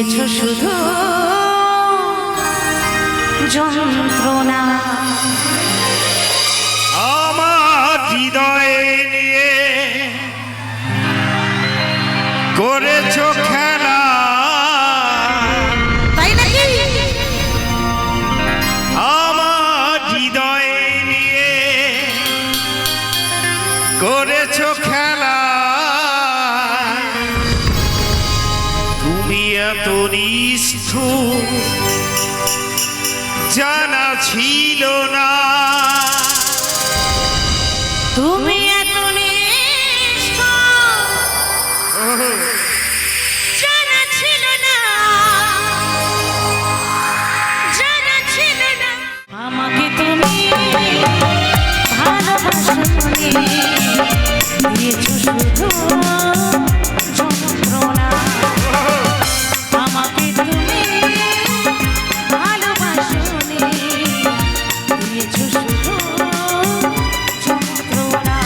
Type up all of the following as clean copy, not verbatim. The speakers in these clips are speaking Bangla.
দিয়েছ শুধু যন্ত্রণা। আমার হৃদয়ে নিয়ে করেছ খেলা, তাই নাকি? আমার হৃদয়ে নিয়ে করেছ খেলা। তুমি এত নিষ্ঠুর জানা ছিল না, তুমি এত নিষ্ঠুর জানা ছিল না, জানা ছিল না। আমাকে তুমি ভালোবাসনি, দিয়েছ শুধু যন্ত্রণা। আমাকে তুমি ভালোবাসনি, দিয়েছ শুধু যন্ত্রণা।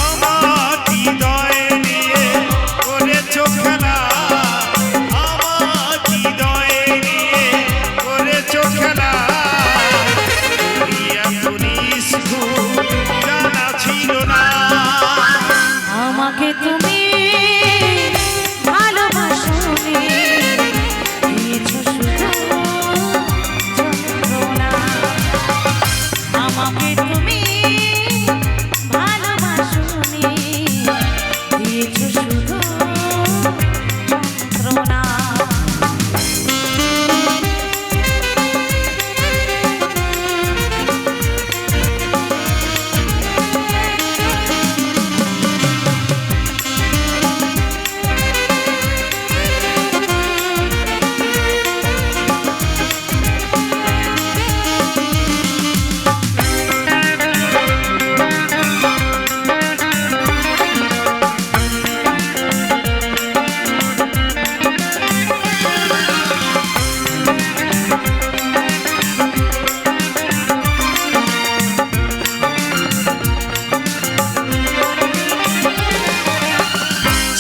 আমার হৃদয়ে নিয়ে করেছ খেলা, আমার হৃদয়ে নিয়ে করেছ খেলা। তুমি এত নিষ্ঠুর জানা ছিল না, আমাকে তুমি ভালোবাসনি, দিয়েছ শুধু যন্ত্রণা। আমাকে তুমি ভালোবাসনি, দিয়েছ শুধু যন্ত্রণা।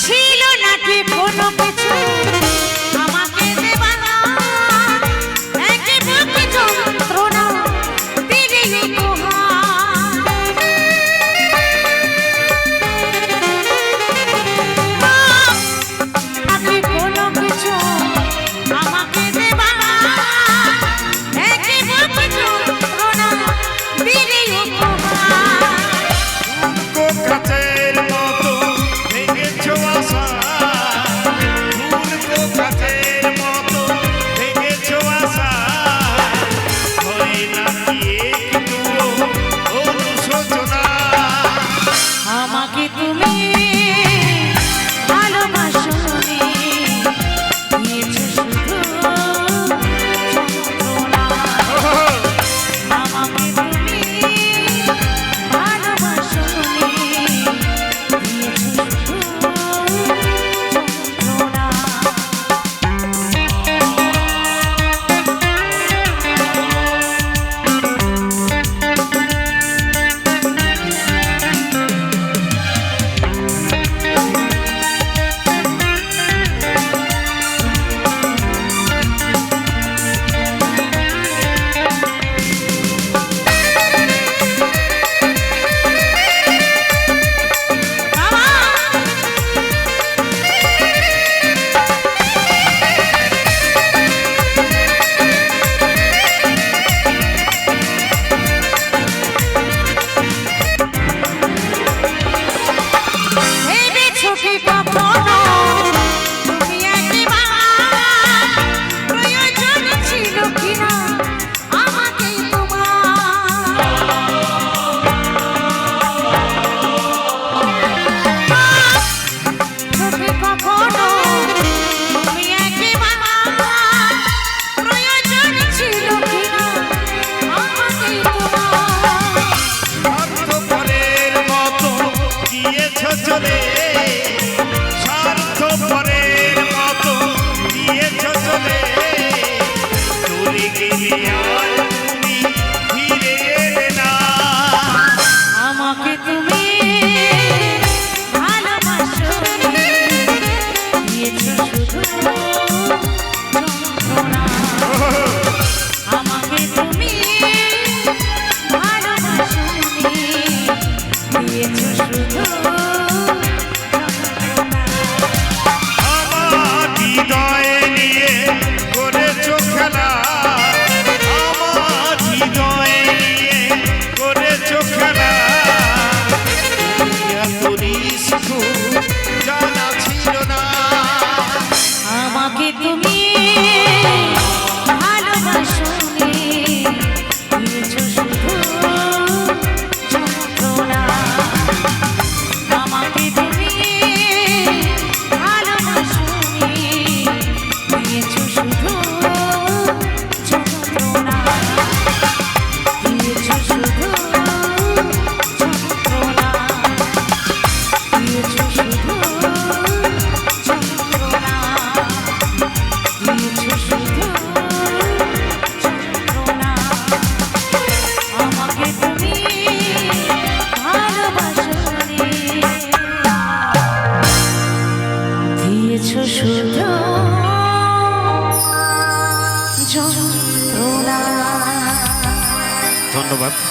ছিল নাকি কোনো কিছু আমাকে দেবানা, একে বুকে যন্ত্রণা দিলে উপহার। আগে কোনো কিছু আমাকে দেবানা, একে বুকে যন্ত্রণা দিলে উপহার। কাচের মতো ভেঙেছ আশা, কাচের মতো ভেঙেছ আশা। হয় নাকি একটুও অনুশোচনা, আমাকে তুমি ভালোবাসনি, দিয়েছ শুধু যন্ত্রণা। আমাকে তুমি ভালোবাসনি, দিয়েছ শুধু ধন্যবাদ।